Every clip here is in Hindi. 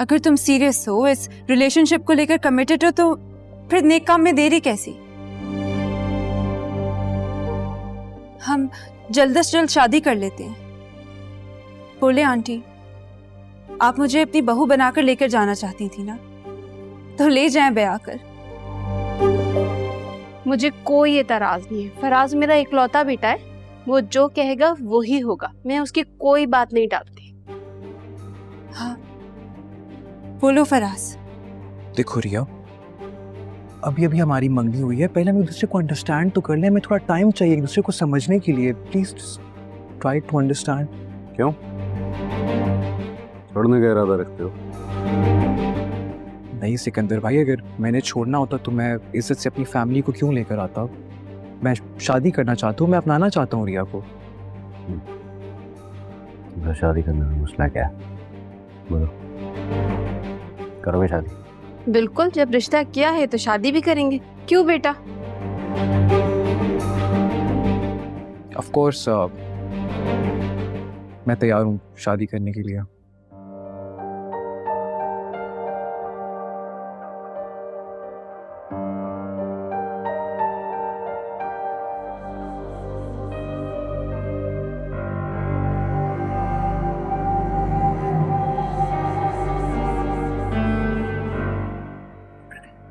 अगर तुम सीरियस हो, इस रिलेशनशिप को लेकर कमिटेड हो, तो फिर नेक काम में देरी कैसी? हम जल्द से जल्द शादी कर लेते हैं। बोले आंटी, आप मुझे अपनी बहू बनाकर लेकर जाना चाहती थी ना, तो ले जाएं ब्याह कर। मुझे कोई एतराज नहीं है। फराज मेरा इकलौता बेटा है, वो जो कहेगा वो ही होगा। मैं उसकी कोई बात नहीं टालती। हाँ, बोलो फराज। देखो रिया, अभी अभी हमारी मंगनी हुई है, पहले हम एक दूसरे को अंडरस्टैंड तो कर लें। हमें थोड़ा टाइम चाहिए एक दूसरे को समझने के लिए। Please try to understand. क्यों छोड़ने का इरादा रखते हो? नहीं सिकंदर भाई, अगर मैंने छोड़ना होता तो मैं इज्जत से अपनी फैमिली को क्यों लेकर आता? मैं शादी करना चाहता हूँ, मैं अपनाना चाहता हूँ रिया को। तो शादी करने में मसला क्या है? बोलो, करोगे शादी? बिल्कुल, जब रिश्ता किया है तो शादी भी करेंगे। क्यों बेटा? ऑफ कोर्स मैं तैयार हूँ शादी करने के लिए।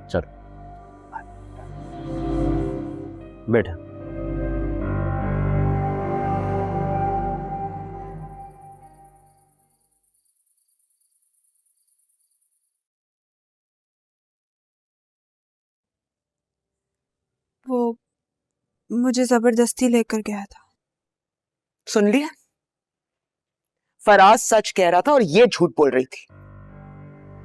चलो बैठा। वो मुझे जबरदस्ती लेकर गया था। सुन लिया? फराज सच कह रहा था और ये झूठ बोल रही थी।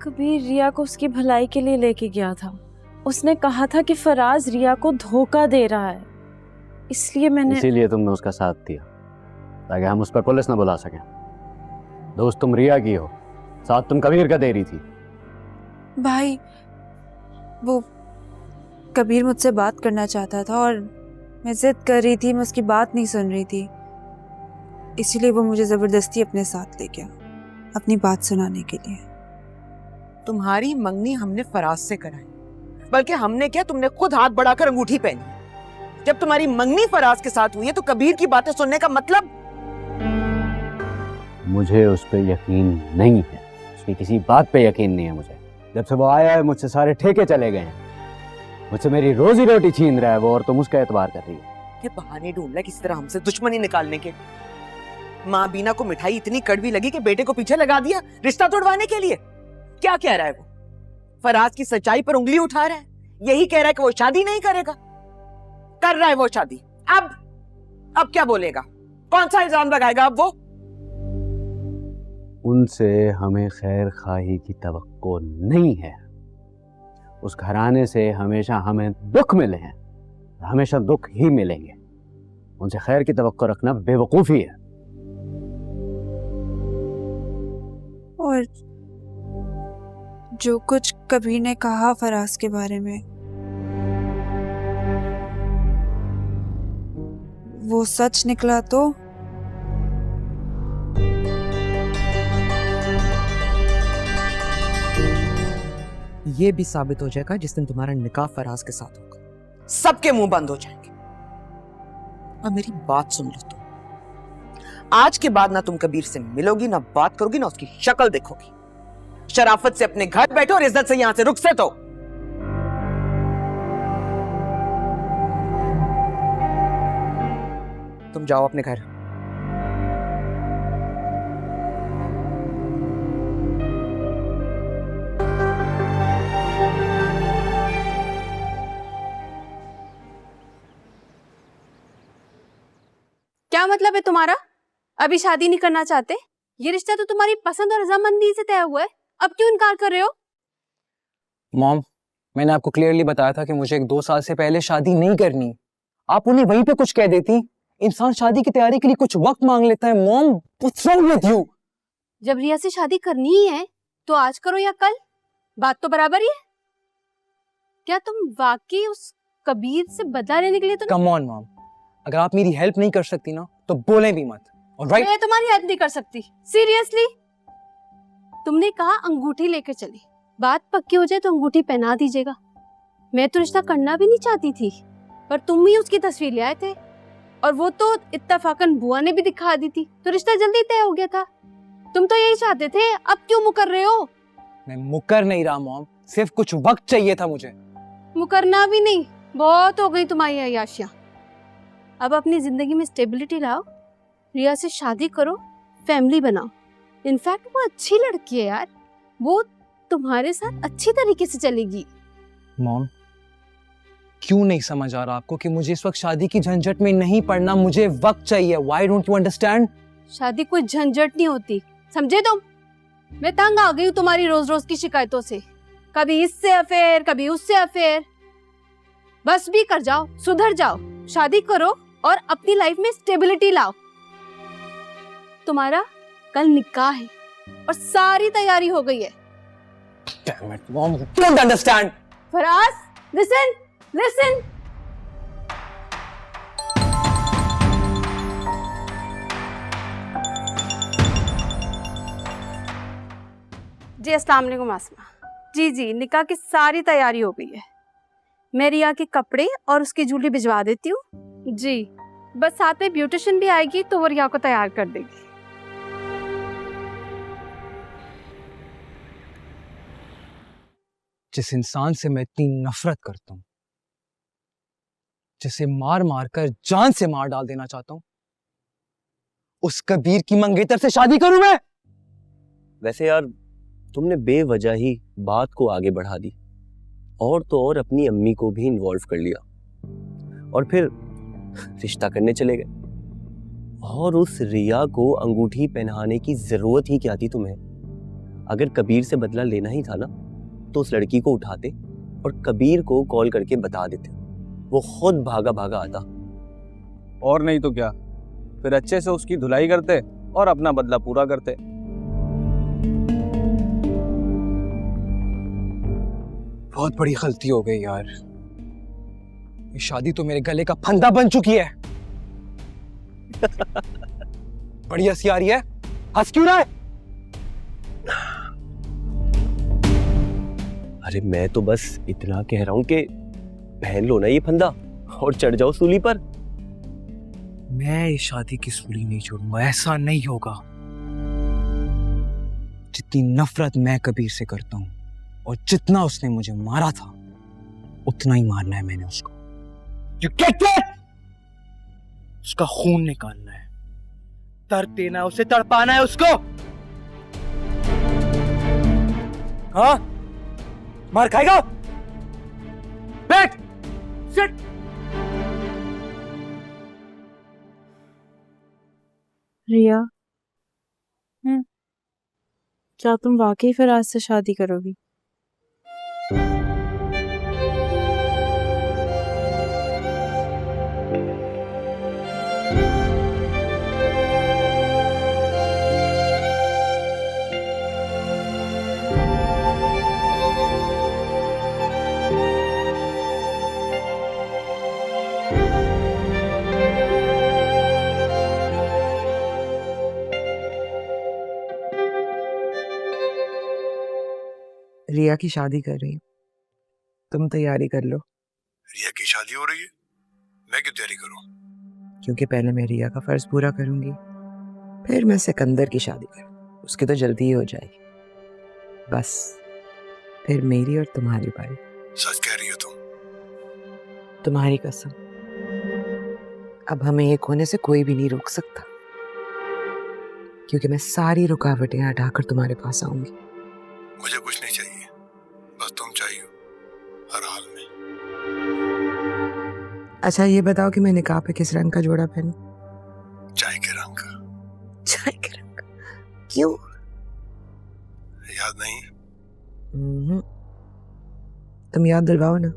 कबीर रिया को उसकी भलाई के लिए लेके गया था। उसने कहा था कि फराज रिया को धोखा दे रहा है, इसलिए मैंने इसीलिए तुमने उसका साथ दिया ताकि हम उस पर पुलिस न बुला सकें। दोस्त तुम रिया की हो, साथ तुम कबीर का दे रही थी। भाई, वो कबीर मुझसे बात करना चाहता था और मैं जिद कर रही थी, मैं उसकी बात नहीं सुन रही थी, इसीलिए वो मुझे जबरदस्ती अपने साथ ले गया अपनी बात सुनाने के लिए। तुम्हारी मंगनी हमने फराज से कराई, बल्कि हमने क्या, तुमने खुद हाथ बढ़ाकर अंगूठी पहनी। जब तुम्हारी मंगनी फराज के साथ हुई है तो कबीर की बातें सुनने का मतलब? मुझे उस पर यकीन नहीं है, उसकी किसी बात पे यकीन नहीं है मुझे। जब से वो आया है मुझसे सारे ठेके चले गए हैं, मुझसे मेरी रोजी रोटी छीन रहा है वो, और तुम उसका एतबार कर रही है। ये बहाने ढूंढ रहा है किस तरह हमसे दुश्मनी निकालने के। माँ बीना को मिठाई इतनी कड़वी लगी कि बेटे को पीछे लगा दिया रिश्ता तोड़वाने के लिए। क्या कह रहा है वो? फराज की सच्चाई पर उंगली उठा रहा है, यही कह रहा है कि वो शादी नहीं करेगा। कर रहा है वो शादी। अब क्या बोलेगा? कौन सा इल्जाम लगाएगा अब वो? उनसे हमें खैर खाही की तवक्को नहीं है। उस घराने से हमेशा हमें दुख मिले हैं, हमेशा दुख ही मिलेंगे। उनसे खैर की तवक्को रखना बेवकूफी है। और जो कुछ कबीर ने कहा फराज के बारे में, वो सच निकला तो? ये भी साबित हो जाएगा जिस दिन तुम्हारा निकाह फराज के साथ होगा। सबके मुंह बंद हो जाएंगे। और मेरी बात सुन लो तुम, आज के बाद ना तुम कबीर से मिलोगी, ना बात करोगी, ना उसकी शक्ल देखोगी। शराफत से अपने घर बैठो और इज्जत से यहां से रुख से तो। तुम जाओ अपने घर। क्या मतलब है तुम्हारा? अभी शादी नहीं करना चाहते? ये रिश्ता तो तुम्हारी पसंद और रजामंदी से तय हुआ है, अब क्यों इनकार कर रहे हो? मॉम, मैंने आपको क्लियरली बताया था कि मुझे 1-2 साल से पहले शादी नहीं करनी। आप उन्हें वहीं पे कुछ कह देती। इंसान शादी की तैयारी के लिए कुछ वक्त मांग लेता है। Mom, what's wrong with you? जब रिया से शादी करनी ही है तो आज करो या कल, बात तो बराबर ही है। क्या तुम वाकई उस कबीर से बदला लेने के लिए तो? कम ऑन मॉम, अगर आप मेरी हेल्प नहीं कर सकती ना तो बोलें भी मत। ऑलराइट? मैं तुम्हारी हेल्प नहीं कर सकती। सीरियसली? तुमने कहा अंगूठी लेकर चली, बात पक्की हो जाए तो अंगूठी पहना दीजिएगा। मैं तो रिश्ता करना भी नहीं चाहती थी, पर तुम ही उसकी तस्वीर ले आए थे, और वो तो इत्तफाकन बुआ ने भी दिखा दी थी, तो रिश्ता जल्दी तय हो गया था। तुम तो यही चाहते थे, अब क्यों मुकर रहे हो? मैं मुकर नहीं रहा मॉम, सिर्फ कुछ वक्त चाहिए था मुझे। मुकरना भी नहीं, बहुत हो गई तुम्हारी अय्याशियां। अब अपनी जिंदगी में स्टेबिलिटी लाओ, रिया से शादी करो, फैमिली बनाओ। इनफैक्ट वो अच्छी लड़की है यार, वो तुम्हारे साथ अच्छी तरीके से चलेगी। मॉम, क्यों नहीं समझ आ रहा आपको कि मुझे इस वक्त शादी की झंझट में नहीं पड़ना, मुझे वक्त चाहिए। Why don't you understand? शादी कोई झंझट नहीं होती, समझे तुम? मैं तंग आ गई हूँ तुम्हारी रोज रोज की शिकायतों से, कभी इससे अफेयर, कभी उससे अफेयर। बस भी कर जाओ, सुधर जाओ, शादी करो और अपनी लाइफ में स्टेबिलिटी लाओ। तुम्हारा कल निकाह है और सारी तैयारी हो गई है। Damn it, Mom, you don't understand. Faraz, listen, listen. जी अस्सलाम वालेकुम आसमा। जी निकाह की सारी तैयारी हो गई है। मैं रिया के कपड़े और उसकी ज्वेलरी भिजवा देती हूँ। जी बस साथ में ब्यूटिशियन भी आएगी तो वो रिया को तैयार कर देगी। जिस इंसान से मैं इतनी नफरत करता हूँ, जिसे मार मार कर जान से मार डाल देना चाहता हूँ, उस कबीर की मंगेतर से शादी करूं मैं? वैसे यार तुमने बेवजह ही बात को आगे बढ़ा दी, और तो और अपनी अम्मी को भी इन्वॉल्व कर लिया, और फिर रिश्ता करने चले गए। और उस रिया को अंगूठी पहनाने की जरूरत ही क्या थी तुम्हें? अगर कबीर से बदला लेना ही था ना, तो उस लड़की को उठाते और कबीर को कॉल करके बता देते, वो खुद भागा भागा आता। और नहीं तो क्या, फिर अच्छे से उसकी धुलाई करते और अपना बदला पूरा करते। बहुत बड़ी गलती हो गई यार, ये शादी तो मेरे गले का फंदा बन चुकी है। बड़ी हंसी आ रही है, हंस क्यों रहा है? अरे मैं तो बस इतना कह रहा हूं कि पहन लो ना ये फंदा और चढ़ जाओ सूली पर। मैं इस शादी की सूली नहीं छोड़ूंगा, ऐसा नहीं होगा। जितनी नफरत मैं कबीर से करता हूं और जितना उसने मुझे मारा था, उतना ही मारना है मैंने उसको। You get it? उसका खून निकालना है, दर्द देना है उसे, तड़पाना है उसको। हाँ, मार खाएगा? बैठ, सिट। रिया, क्या तुम वाकई फराज से शादी करोगी? रिया की शादी कर रही हूँ, तुम तैयारी कर लो। रिया की शादी हो रही है, मैं क्यों तैयारी करूं? क्योंकि पहले मैं रिया का फर्ज पूरा करूंगी, फिर मैं सिकंदर की शादी करूँ, उसकी तो जल्दी ही हो जाएगी। बस फिर मेरी और तुम्हारी बारी। सच कह रही हो तुम? तुम्हारी कसम, अब हमें एक होने से कोई भी नहीं रोक सकता, क्योंकि मैं सारी रुकावटें हटाकर तुम्हारे पास आऊंगी। मुझे कुछ नहीं चाहिए, बस तुम चाहिए हर हाल में। अच्छा ये बताओ कि मैं निकाह पे किस रंग का जोड़ा पहनूं? चाय के रंग का। चाय के रंग का? क्यों? याद नहीं? तुम याद दिलवाओ ना।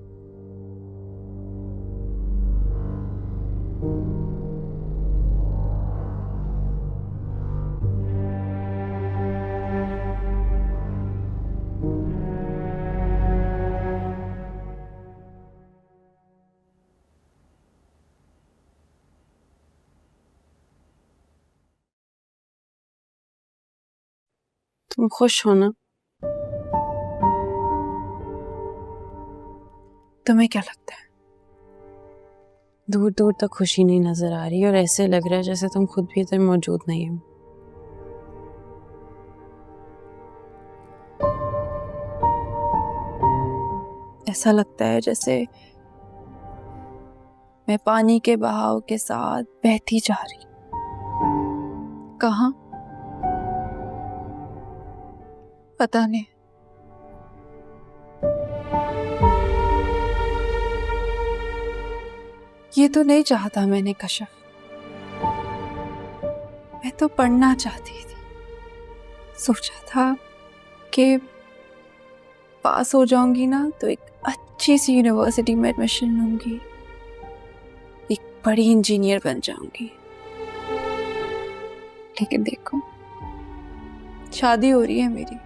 तुम खुश हो ना? तुम्हें क्या लगता है? दूर दूर तक खुशी नहीं नजर आ रही और ऐसे लग रहा है जैसे तुम खुद भी इधर मौजूद नहीं हो। ऐसा लगता है जैसे मैं पानी के बहाव के साथ बहती जा रही। कहाँ? पता नहीं। ये तो नहीं चाहता मैंने कशफ। मैं तो पढ़ना चाहती थी। सोचा था कि पास हो जाऊंगी ना तो एक अच्छी सी यूनिवर्सिटी में एडमिशन लूंगी, एक बड़ी इंजीनियर बन जाऊंगी। लेकिन देखो, शादी हो रही है मेरी।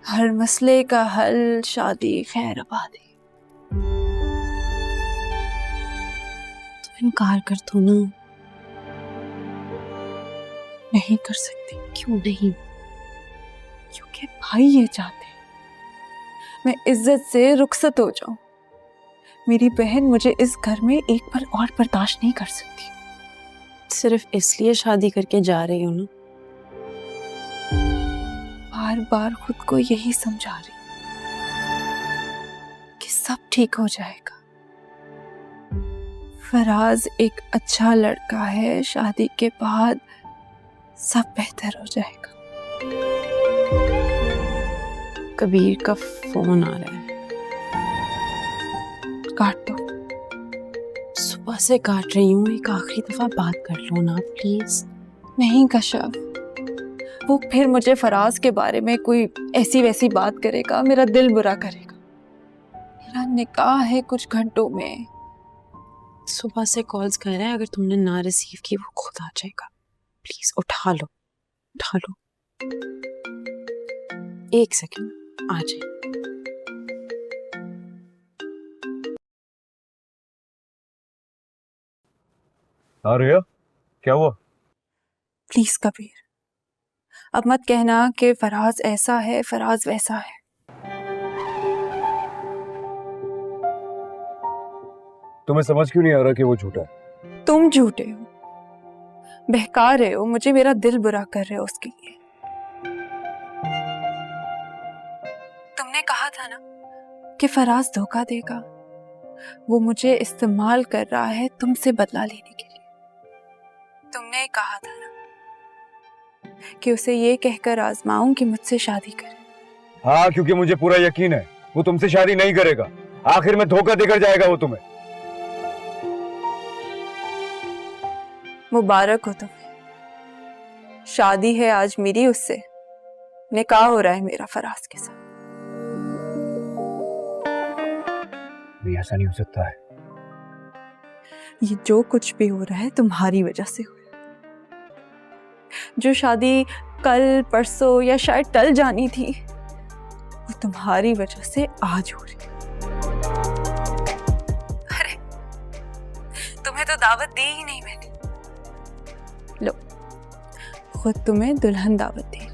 हर मसले का हल शादी, खैर आबादी। तो इनकार कर दो ना। नहीं कर सकती। क्यों नहीं? क्योंकि भाई ये चाहते हैं मैं इज्जत से रुखसत हो जाऊं। मेरी बहन मुझे इस घर में एक पल और बर्दाश्त नहीं कर सकती। सिर्फ इसलिए शादी करके जा रही हो ना? बार बार खुद को यही समझा रही कि सब ठीक हो जाएगा। फराज एक अच्छा लड़का है, शादी के बाद सब बेहतर हो जाएगा। कबीर का फोन आ रहा है। काट दो। सुबह से काट रही हूँ, एक आखिरी दफा बात कर लो ना प्लीज। नहीं कशफ, वो फिर मुझे फराज के बारे में कोई ऐसी वैसी बात करेगा, मेरा दिल बुरा करेगा। मेरा निकाह है कुछ घंटों में। सुबह से कॉल्स कर रहा है, अगर तुमने ना रिसीव की वो खुद आ जाएगा। प्लीज उठा लो, उठा लो। एक सेकंड, आ जाए। रिया, क्या हुआ? प्लीज कबीर, अब मत कहना कि फराज ऐसा है, फराज वैसा है। तुम्हें समझ क्यों नहीं आ रहा कि वो झूठा है? तुम झूठे हो, बहका रहे हो मुझे, मेरा दिल बुरा कर रहे हो उसके लिए। तुमने कहा था ना कि फराज धोखा देगा। वो मुझे इस्तेमाल कर रहा है तुमसे बदला लेने के लिए। तुमने कहा था ना कि उसे ये कहकर आजमाऊं कि मुझसे शादी करे। हाँ, क्योंकि मुझे पूरा यकीन है वो तुमसे शादी नहीं करेगा। आखिर में धोखा देकर जाएगा वो तुम्हें। मुबारक हो तुम्हें, शादी है आज मेरी उससे। निकाह हो रहा है मेरा फराज के साथ। नहीं, ऐसा नहीं हो सकता है। ये जो कुछ भी हो रहा है तुम्हारी वजह से हो रहा है। जो शादी कल परसों या शायद टल जानी थी, वो तुम्हारी वजह से आज हो रही है। अरे तुम्हें तो दावत दी ही नहीं मैंने। लो, खुद तुम्हें दुल्हन दावत दे रही।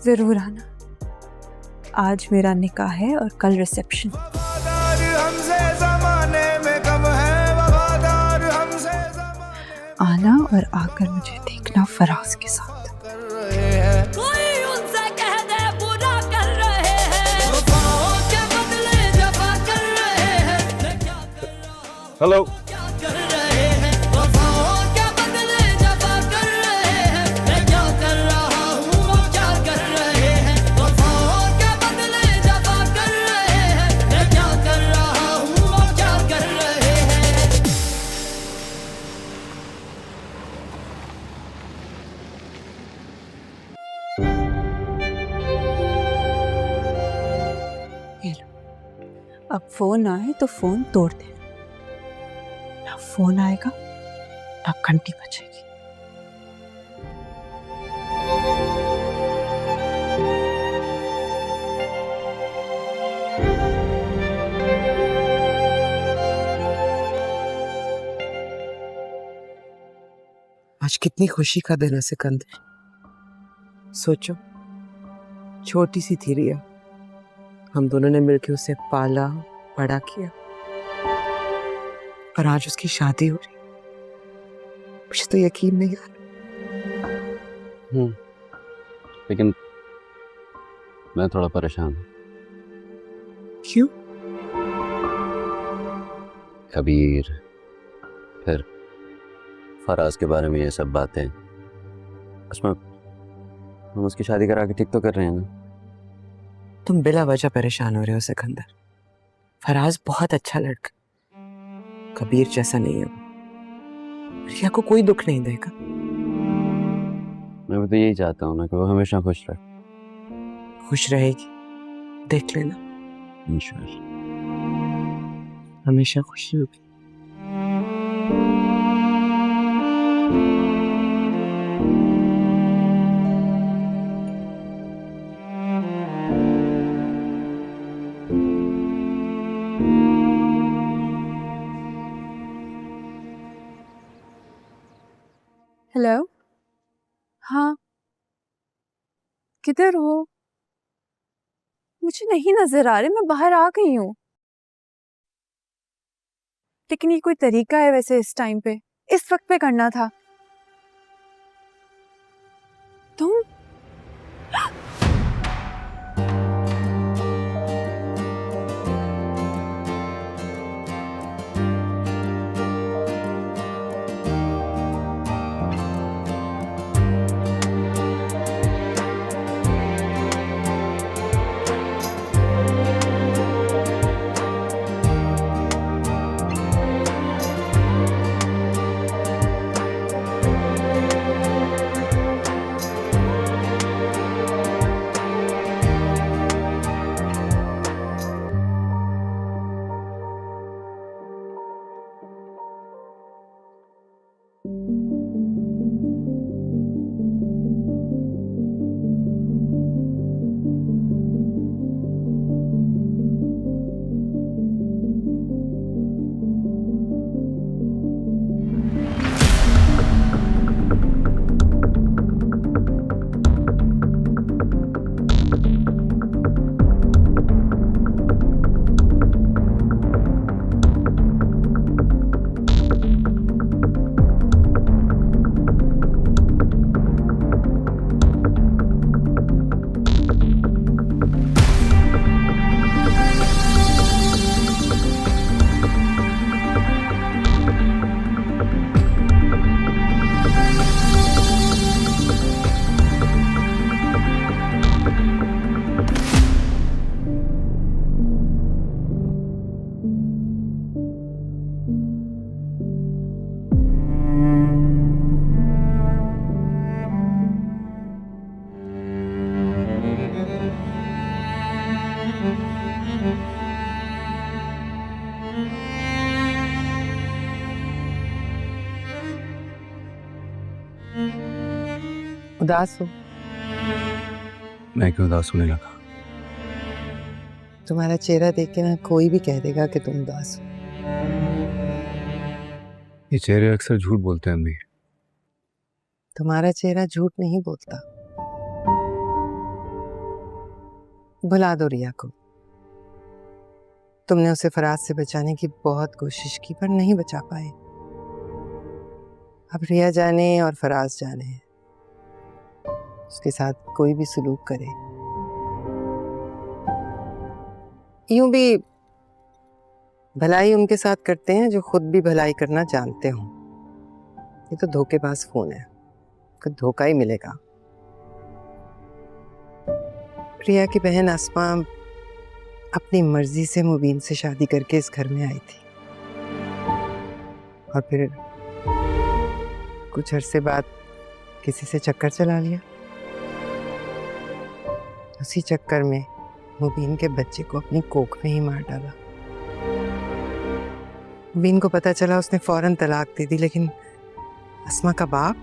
जरूर आना। आज मेरा निकाह है और कल रिसेप्शन। आना और आकर मुझे देखना फराज के साथ। कोई उनसे कह दे बुरा कर रहे हैं, वफाओं के बदले जफा कर रहे हैं। मैं क्या कर रहा हूँ, हेलो, क्या कर रहे हैं, वफाओं के बदले जफा कर रहे हैं। मैं क्या कर रहा हूँ, वो क्या कर रहे हैं, वफाओं के बदले जफा कर रहे हैं। मैं क्या कर रहा हूँ, वो क्या कर रहे हैं। ये लो, अब फोन आए तो फोन तोड़ देना। ना फोन आएगा ना घंटी बजेगी। आज कितनी खुशी का दिन है सिकंदर। सोचो, छोटी सी थी रिया, हम दोनों ने मिलकर उसे पाला बड़ा किया, और आज उसकी शादी हो रही। मुझे तो यकीन नहीं आ रहा। लेकिन मैं थोड़ा परेशान हूँ। क्यों? कबीर, फिर फराज के बारे में ये सब बातें, उसमें हम उसकी शादी करा के ठीक तो कर रहे हैं ना। तुम बिला वजह परेशान हो रहे हो सिकंदर। फराज बहुत अच्छा लड़का, कबीर जैसा नहीं है वो। रिया को कोई दुख नहीं देगा। मैं भी तो यही चाहता हूँ ना कि वो हमेशा खुश रहे। खुश रहेगी, देख लेना, इंशाल्लाह। हमेशा खुशी होगी। हेलो। हाँ, किधर हो? मुझे नहीं नजर आ रहे, मैं बाहर आ गई हूँ। लेकिन ये कोई तरीका है वैसे इस टाइम पे, इस वक्त पे करना था? तुम उदास हो? मैं क्यों उदास होने लगा? तुम्हारा चेहरा देख के ना कोई भी कह देगा कि तुम उदास हो। ये चेहरे अक्सर झूठ बोलते हैं अम्मी। तुम्हारा चेहरा झूठ नहीं बोलता। भुला दो रिया को। तुमने उसे फराज से बचाने की बहुत कोशिश की पर नहीं बचा पाए। अब रिया जाने और फराज जाने, उसके साथ कोई भी सलूक करे, यूं भी भलाई उनके साथ करते हैं जो खुद भी भलाई करना जानते हों। ये तो धोखेबाज फोन है, कुछ धोखा ही मिलेगा। प्रिया की बहन अस्मा अपनी मर्जी से मुबीन से शादी करके इस घर में आई थी, और फिर कुछ अरसे बाद किसी से चक्कर चला लिया। उसी चक्कर में मुबीन के बच्चे को अपनी कोख में ही मार डाला। मुबीन को पता चला, उसने फौरन तलाक दे दी, लेकिन अस्मा का बाप,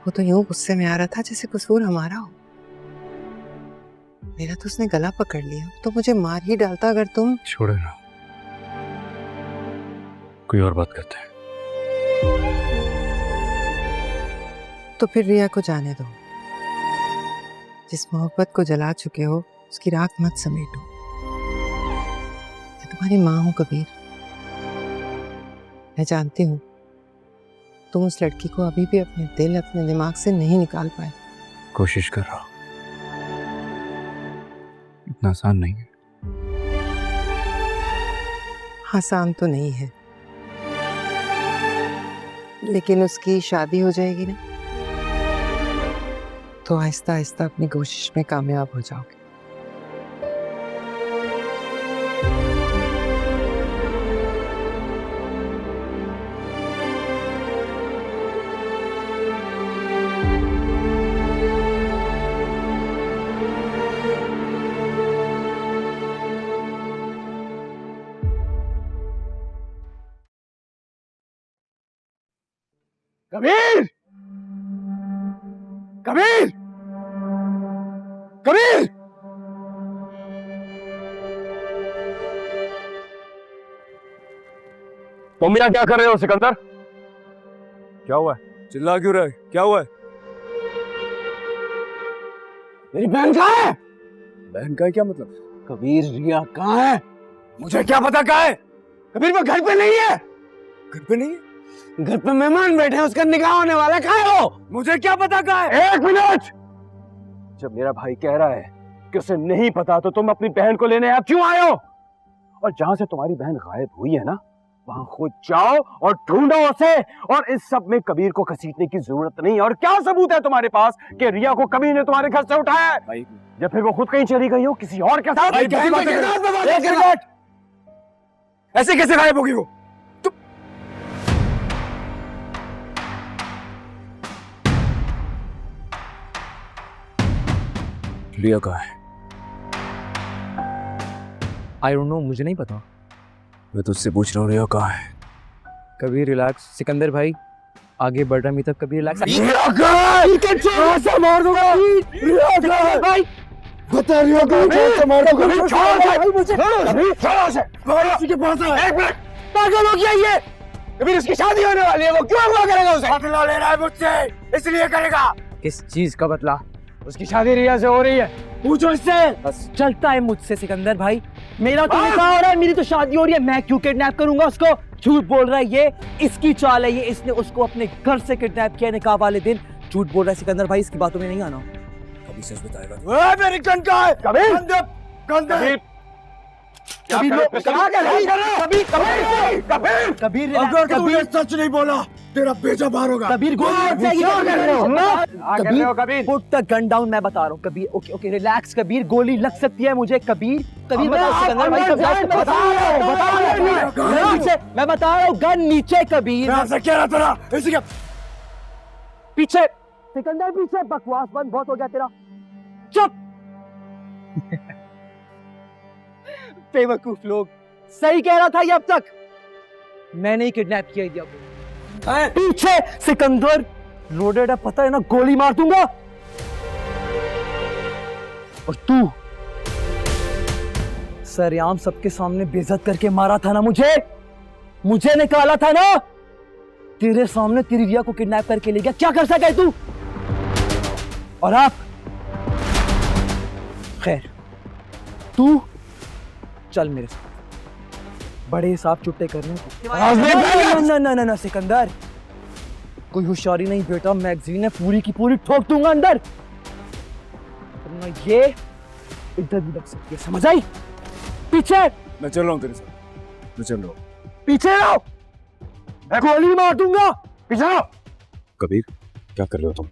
वो तो यूं गुस्से में आ रहा था जैसे कसूर हमारा हो। मेरा तो उसने गला पकड़ लिया, तो मुझे मार ही डालता अगर तुम। छोड़े ना, कोई और बात करते हैं। तो फिर रिया को जाने दो। जिस मोहब्बत को जला चुके हो उसकी राख मत समेटो। मैं तुम्हारी माँ हूँ कबीर। मैं जानती हूँ तुम उस लड़की को अभी भी अपने दिल, अपने दिमाग से नहीं निकाल पाए। कोशिश कर रहा हूं, इतना आसान नहीं है। आसान तो नहीं है, लेकिन उसकी शादी हो जाएगी ना, तो आहिस्ता आहिस्ता अपनी कोशिश में कामयाब हो जाओगे। कबीर! कबीर! कबीर! तुम यहाँ क्या कर रहे हो सिकंदर? क्या हुआ है? चिल्ला क्यों रहे? क्या हुआ है? मेरी बहन कहाँ है? बहन का क्या मतलब? कबीर, रिया कहाँ है? मुझे क्या पता कहाँ है? कबीर वो घर पे नहीं है। घर पे नहीं है? घर पे मेहमान बैठे हैं, उसका निकाह होने वाला है। कहाँ है वो? मुझे क्या पता कहाँ है? एक मिनट! जब मेरा भाई कह रहा है कि उसे नहीं पता, तो तुम अपनी बहन को लेने आप क्यों आए हो? और जहां से तुम्हारी बहन गायब हुई है ना, वहां खुद जाओ और ढूंढो उसे। और इस सब में कबीर को घसीटने की जरूरत नहीं है। और क्या सबूत है तुम्हारे पास कि रिया को कबीर ने तुम्हारे घर से उठाया है? भाई, या फिर वो खुद कहीं चली गई हो किसी और के साथ? भाई, कैसी बातें कर रहे हो? एक मिनट! ऐसे कैसे गायब होगी वो? रिया कहाँ है? आई डोंट नो, मुझे नहीं पता। मैं तुझसे पूछ रहा हूँ, रिया कहाँ है? कबीर रिलैक्स। सिकंदर भाई आगे बढ़ रहा, तक कबीर रिलैक्स। रिया कहाँ है? से मार दूंगा। रिया कहाँ है? भाई बता, रिया कहाँ है? से मार दूंगा। छोड़ो मुझे। छोड़ो से। किसी के पास है। एक मिनट! पागल हो गया ये? कबीर, उसकी शादी होने वाली है, वो क्यों हुआ करेगा उसे? बदला ले रहा है मुझसे, इसलिए करेगा। किस चीज का बदला? उसकी शादी रिया से हो रही है। पूछो इससे। बस चलता है मुझसे सिकंदर भाई। मेरा तो निकाह हो रहा है, मेरी तो शादी हो रही है। मैं क्यों किडनैप करूंगा उसको? झूठ बोल रहा है ये, इसकी चाल है ये। इसने उसको अपने घर से किडनैप किया निकाह वाले दिन। झूठ बोल रहा है सिकंदर भाई, इसकी बातों में नहीं आना। कभी सच बताएगा। मेरी गन कहाँ है? कबीर! कबीर! कबीर अगर तूने सच नहीं बोला, तेरा बेजा बाहर होगा। कबीर गोली Kabir, put the gun down. मैं बता रहा हूँ Kabir. Okay okay relax Kabir, गोली लग सकती है मुझे। कबीर कबीर बताओ सिकंदर भाई, मैं बता रहा हूँ गन नीचे। कबीर क्या रहा तेरा? इसी के पीछे। सिकंदर पीछे। बकवास बंद, बहुत हो गया तेरा। चुप। बेवकूफ लोग। सही कह रहा था ये अब तक। मैंने ही किडनैप किया दिया को। पीछे सिकंदर लोडेड है, पता है ना, गोली मार दूंगा। और तू सरेआम सबके सामने बेइज्जत करके मारा था ना मुझे निकाला था ना। तेरे सामने तेरी रिया को किडनैप करके ले गया, क्या कर सके तू? और आप खैर, तू चल मेरे साथ, बड़े हिसाब चुट्टे करने को। ना सिकंदर, कोई होशियारी नहीं बेटा। मैगजीन है पूरी की पूरी ठोक दूंगा अंदर। ना ये इधर भी लग सकती है, समझ आई? पीछे। मैं चल रहा हूँ तेरे साथ। मैं चल रहा हूँ। पीछे रहो, मैं गोली मार दूंगा। पीछे रहो। कबीर, क्या कर रहे हो तुम?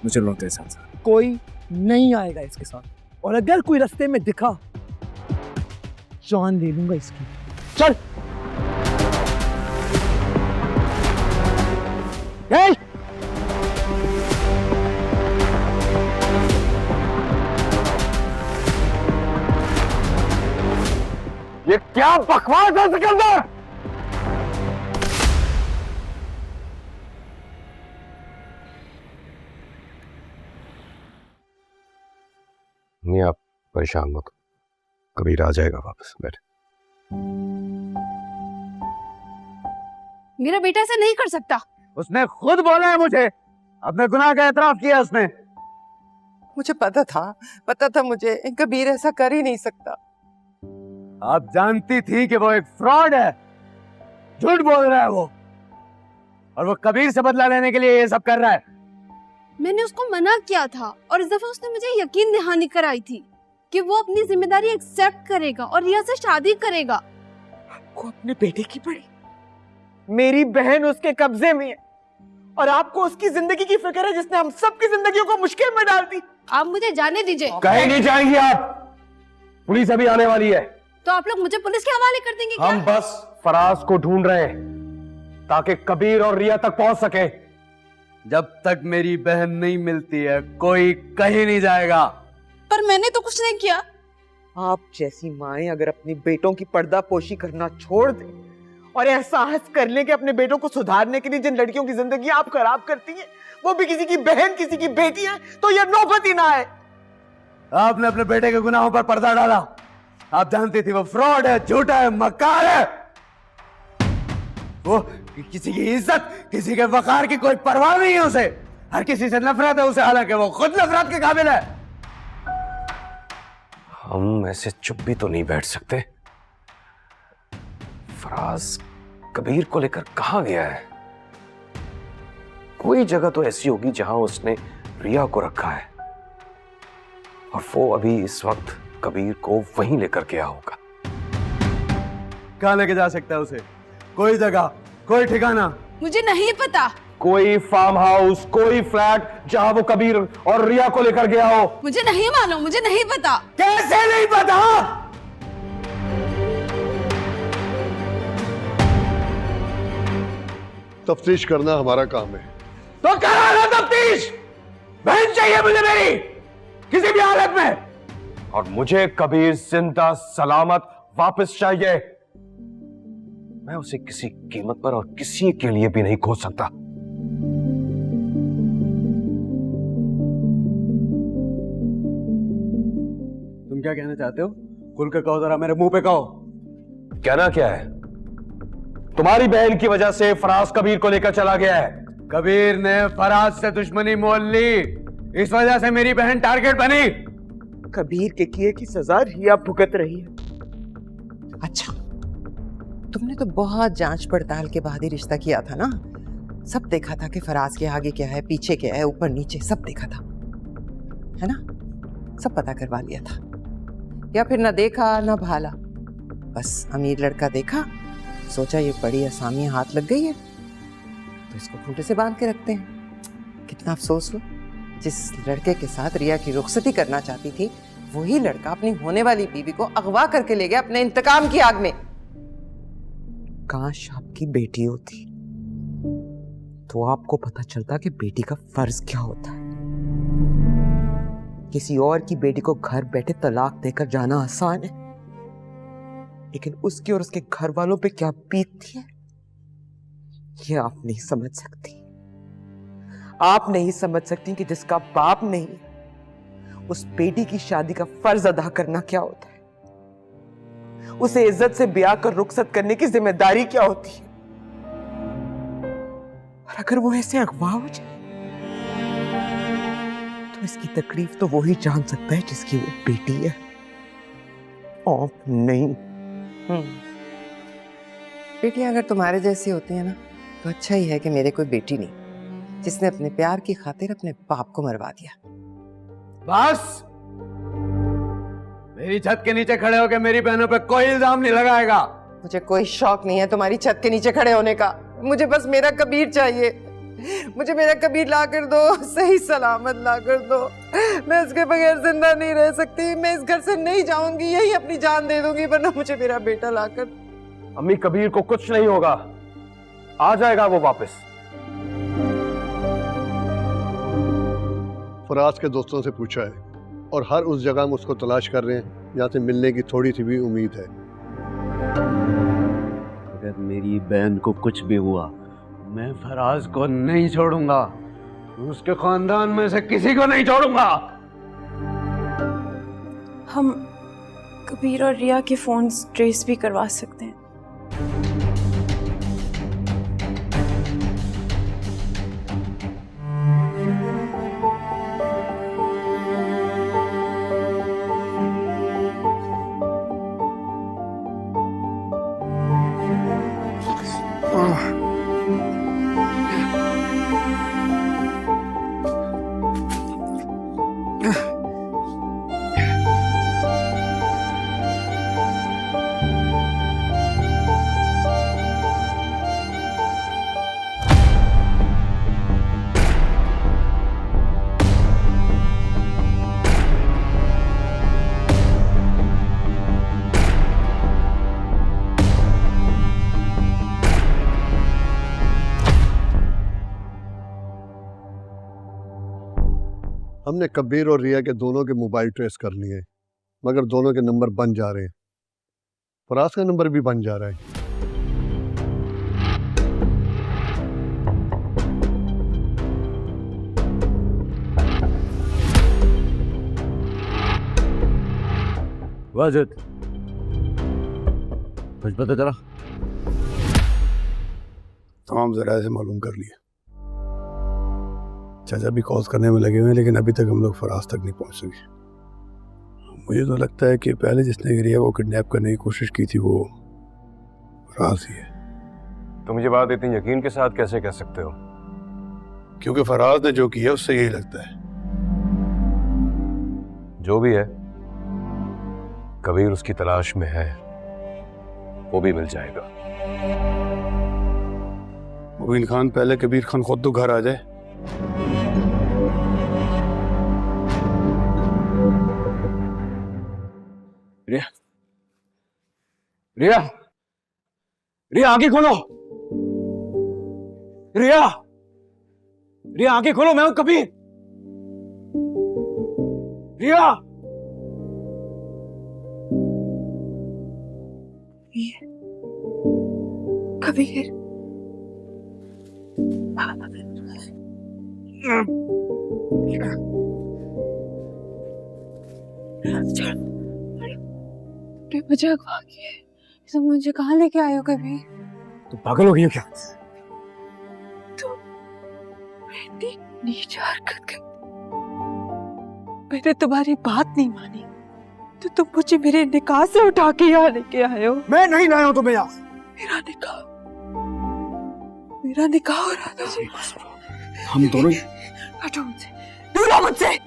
मैं चल रहा हूँ तेरे साथ। कोई नहीं आएगा इसके साथ, और अगर कोई रास्ते में दिखा, जान ले लूंगा इसकी। चल। hey! ये क्या बकवास है सिकंदर? नहीं, आप परेशान मत। कबीर आ जाएगा वापस। बैठ। मेरा बेटा ऐसे नहीं कर सकता। उसने खुद बोला है मुझे अपने गुनाह का एतराफ किया उसने। मुझे पता था मुझे कबीर ऐसा कर ही नहीं सकता। आप जानती थी कि वो एक फ्रॉड है, झूठ बोल रहा है वो, और वो कबीर से बदला लेने के लिए ये सब कर रहा है। मैंने उसको मना किया था और इस दफा उसने मुझे यकीन दहानी कराई थी कि वो अपनी जिम्मेदारी एक्सेप्ट करेगा और रिया से शादी करेगा। आपको अपने बेटे की पड़ी, मेरी बहन उसके कब्जे में है और आपको उसकी जिंदगी की फिक्र है जिसने हम सबकी जिंदगियों को मुश्किल में डाल दी। आप मुझे जाने दीजिए। कहीं नहीं जाएंगी आप, पुलिस अभी आने वाली है। तो आप लोग मुझे पुलिस के हवाले कर देंगे क्या? हम बस फराज को ढूंढ रहे हैं ताकि कबीर और रिया तक पहुंच सके। जब तक मेरी बहन नहीं मिलती है कोई कहीं नहीं जाएगा। पर मैंने तो कुछ नहीं किया। आप जैसी माएं अगर अपने बेटों की पर्दापोशी करना छोड़ दें और एहसास कर लें कि अपने बेटों को सुधारने के लिए जिन लड़कियों की जिंदगी आप खराब करती हैं वो भी किसी की बहन, किसी की बेटी है, तो ये नौबत ही ना आए। आपने अपने बेटे के गुनाहों पर पर्दा डाला। आप जानती थी वो फ्रॉड है, झूठा है, मक्कार है। वो किसी की इज्जत, किसी के वकार की कोई परवाह नहीं है उसे। हर किसी से नफरत है उसे, हालांकि वो खुद नफरत के काबिल है। हम ऐसे चुप भी तो नहीं बैठ सकते। फराज कबीर को लेकर कहां गया है? कोई जगह तो ऐसी होगी जहां उसने रिया को रखा है और वो अभी इस वक्त कबीर को वहीं लेकर गया होगा। कहां लेके जा सकता है उसे? कोई जगह, कोई ठिकाना मुझे नहीं पता। कोई फार्म हाउस, कोई फ्लैट जहां वो कबीर और रिया को लेकर गया हो। मुझे नहीं मालूम, मुझे नहीं पता। कैसे नहीं पता? तफ्तीश करना हमारा काम है। तो करा ना तफ्तीश। बहन चाहिए मुझे मेरी, किसी भी हालत में, और मुझे कबीर जिंदा सलामत वापस चाहिए। मैं उसे किसी कीमत पर और किसी के लिए भी नहीं खो सकता। तुम क्या कहना चाहते हो? खुल कर कहो जरा, मेरे मुंह पे कहो। कहना क्या है? तुम्हारी बहन की वजह से फराज कबीर को लेकर चला गया है। कबीर ने फराज से दुश्मनी मोल ली, इस वजह से मेरी बहन टारगेट बनी। कबीर के किए की सजा रिया भुगत रही है। अच्छा, तुमने तो बहुत जांच पड़ताल के बाद ही रिश्ता किया था ना? सब देखा था कि फराज के आगे क्या है, पीछे क्या है, ऊपर नीचे सब देखा था, है ना? सब पता करवा लिया था, या फिर ना देखा ना भाला, बस अमीर लड़का देखा, सोचा ये बड़ी आसामी हाथ लग गई है तो इसको खूंटे से बांध के रखते हैं। कितना अफसोस लो, जिस लड़के के साथ रिया की रुखसती करना चाहती थी वही लड़का अपनी होने वाली बीवी को अगवा करके ले गया अपने इंतकाम की आग में। काश आपकी बेटी होती तो आपको पता चलता कि बेटी का फर्ज क्या होता है। किसी और की बेटी को घर बैठे तलाक देकर जाना आसान है, लेकिन उसकी और उसके घर वालों पे क्या बीतती है ये आप नहीं समझ सकती। आप नहीं समझ सकती कि जिसका बाप नहीं, उस बेटी की शादी का फर्ज अदा करना क्या होता है, उसे इज्जत से ब्याह कर रुखसत करने की जिम्मेदारी क्या होती है। और अगर वो ऐसे अगवा हो जाए तो इसकी तकलीफ तो वो ही जान सकता है जिसकी वो बेटी है, आप नहीं। बेटियां अगर तुम्हारे जैसी होती है ना तो अच्छा ही है कि मेरे कोई बेटी नहीं जिसने अपने प्यार की खातिर अपने बाप को मरवा दिया। बस, मेरी छत के नीचे खड़े होकर मेरी बहनों पे कोई इल्जाम नहीं लगाएगा। मुझे कोई शौक नहीं है तुम्हारी छत के नीचे खड़े होने का। मुझे बस मेरा कबीर चाहिए, मुझे मेरा कबीर ला कर दो, सही सलामत ला कर दो। मैं उसके बगैर जिंदा नहीं रह सकती, मैं इस घर से नहीं जाऊंगी, यही अपनी जान दे दूंगी, वरना मुझे मेरा बेटा लाकर। अम्मी, कबीर को कुछ नहीं होगा, आ जाएगा वो वापस। फराज के दोस्तों से पूछा है और हर उस जगह हम उसको तलाश कर रहे हैं जहाँ से मिलने की थोड़ी सी भी उम्मीद है। अगर मेरी बहन को कुछ भी हुआ मैं फराज को नहीं छोड़ूंगा, उसके खानदान में से किसी को नहीं छोड़ूंगा। हम कबीर और रिया के फोन ट्रेस भी करवा सकते हैं। हमने कबीर और रिया के दोनों के मोबाइल ट्रेस कर लिए, मगर दोनों के नंबर बन जा रहे हैं। फराज का नंबर भी बन जा रहा है। वाजिद, कुछ पता चला? तमाम ज़राए से मालूम कर लिया। चाचा भी कॉल्स करने में लगे हुए हैं, लेकिन अभी तक हम लोग फराज तक नहीं पहुंच सके। मुझे तो लगता है कि पहले जिसने रिया को किडनैप करने की कोशिश की थी वो फराज ही है। तुम ये बात इतनी यकीन के साथ कैसे कह सकते हो? क्योंकि फराज ने जो किया उससे यही लगता है। जो भी है, कबीर उसकी तलाश में है, वो भी मिल जाएगा। मुबीन खान, पहले कबीर खान खुद तो घर आ जाए। रिया, रिया, रिया आंखें खोलो। रिया, रिया आंखें खोलो, मैं हूं कबीर। रिया, कबीर, मुझे अगवा किया है। तुम मुझे कहाँ लेके आए हो कबीर? तुम पागल हो गई हो क्या? इतनी नीच हरकत कर, मैंने तुम्हारी बात नहीं मानी तो तुम मुझे मेरे निकाह से उठा के यहाँ लेके आए हो। मैं नहीं लाया हूं तुम्हें यहाँ। मेरा निकाह हो रहा था। हम दोनों हटो मुझसे, दूर हो मुझसे।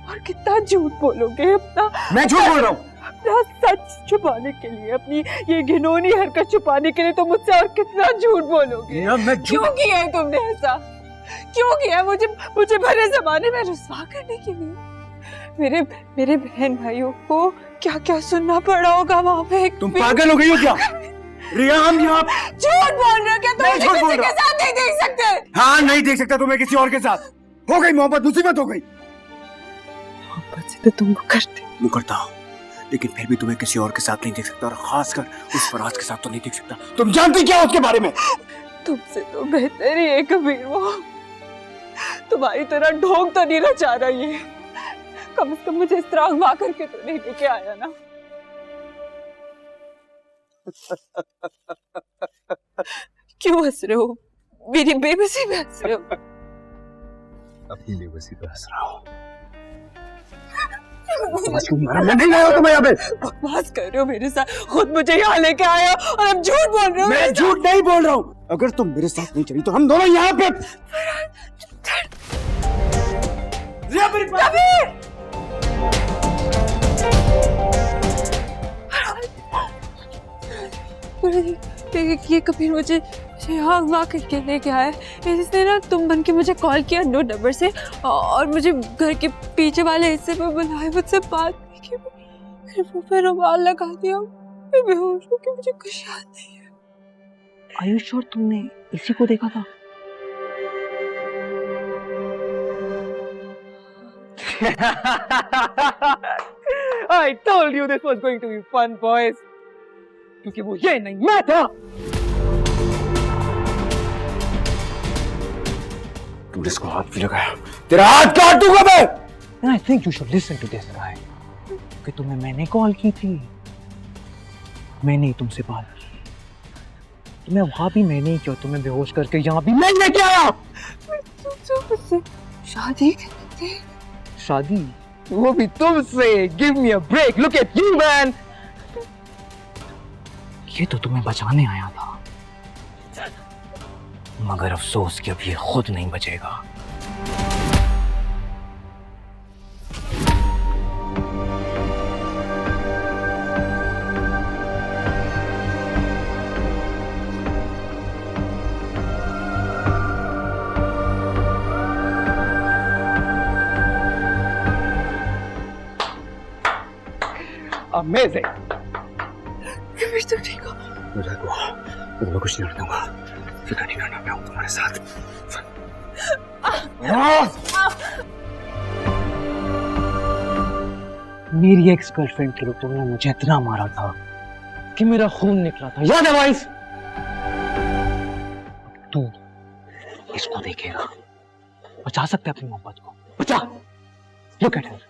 और कितना झूठ बोलोगे अपना? मैं झूठ बोल रहा हूँ? अपना सच छुपाने के लिए, अपनी ये घिनौनी हरकत छुपाने के लिए तो मुझसे और कितना झूठ बोलोगे? क्यों किया है तुमने ऐसा? क्यों किया है मुझे भरे जमाने में रुसवा करने के लिए? मेरे बहन भाइयों को क्या क्या सुनना पड़ा होगा वहाँ पे। तुम पागल हो गई हो क्या? रिया, हम यहाँ झूठ बोल रहे हो क्या? तुम मुझे किसी के साथ नहीं देख सकते? हाँ, नहीं देख सकता तुम्हें किसी और के साथ। हो गई मोहब्बत, मुसीबत हो गई। मोहब्बत से तो तुम मुकरता हूँ, लेकिन फिर भी तुम्हें किसी और के साथ नहीं देख सकता, और खासकर उस फराज के साथ तो नहीं देख सकता। तुम जानती क्या उसके बारे में? तुमसे तो बेहतर ही है कबीर, वो तुम्हारी तरह ढोंग तो नहीं रचा रहा ये। कम से कम मुझे इस तरह अगवा करके तो नहीं लेके आया ना। क्यों हंस रहे हो? मेरी बेबसी पे हंस रहे हो? अपनी बेबसी पे हंस रहा हूँ। मैं नहीं लाया तुम्हें यहाँ पे। बकवास कर रहे हो मेरे साथ, खुद मुझे यहाँ लेके आया और अब झूठ बोल रहे हो। मैं झूठ नहीं बोल रहा हूँ। अगर तुम मेरे साथ नहीं चली तो हम दोनों यहाँ पे। ये कबीर मुझे यहाँ अगवा करके लेके आया। इसने ना तुम बन के मुझे कॉल किया नो नंबर से, और मुझे घर के पीछे वाले हिस्से पे बुलाया, मुझसे बात की, मेरे मुंह पे रुमाल लगा दिया। मैं बेहोश हूँ कि मुझे कुछ याद नहीं है। आयुष, और तुमने इसी को देखा था? I told you this was going to be fun, boys. क्योंकि वो ये नहीं, मैं था। तुमने इसको हाथ भी लगाया, तेरा हाथ काट दूंगा मैं। And I think you should listen to this guy. कि तुम्हें मैंने कॉल की थी, मैंने ही तुमसे बात की, तुम्हें वहां भी मैंने ही किया, तुम्हें बेहोश करके यहाँ भी मैंने क्या आया। शादी करते? शादी? वो भी तुमसे? Give me a break. Look at you, man. ये तो तुम्हें बचाने आया था, मगर अफसोस कि अब ये खुद नहीं बचेगा। Amazing. कबीर तुम ठीक हो? मैं कुछ नहीं दूंगा, फिक्र नहीं करना, मैं हूं तुम्हारे साथ। मेरी एक्स गर्लफ्रेंड के लिए तुमने मुझे इतना मारा था कि मेरा खून निकला था, याद है वाइस? तू इसको देखेगा, बचा सकते अपनी मोहब्बत को, बचा। Look at her.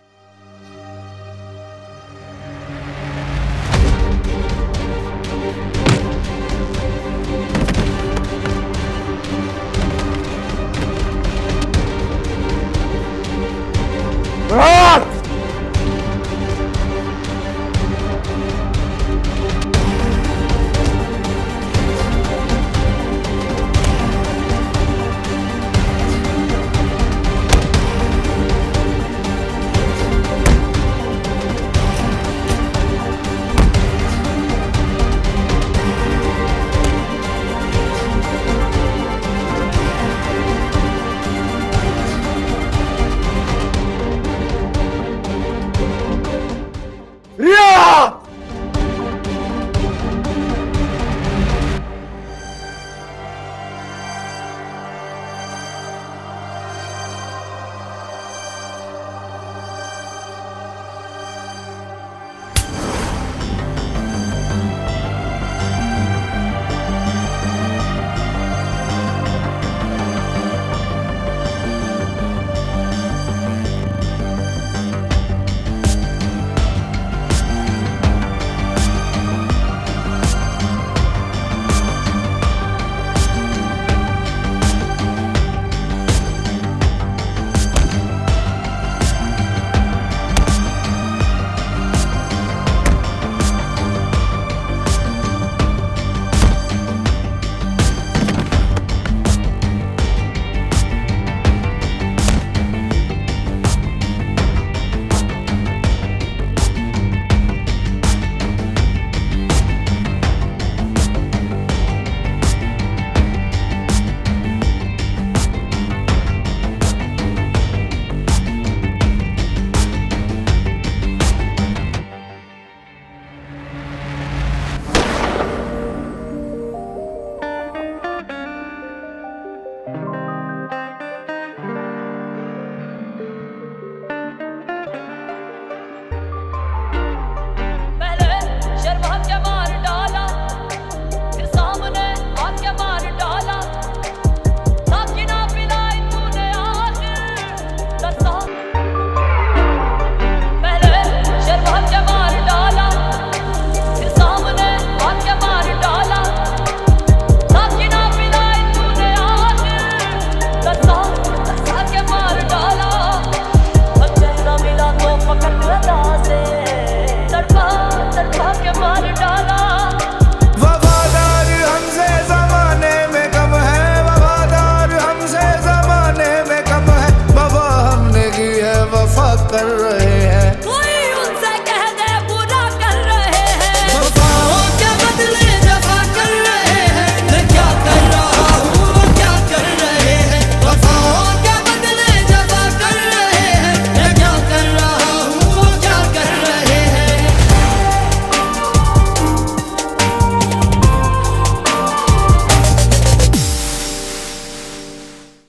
कर रहे हैं।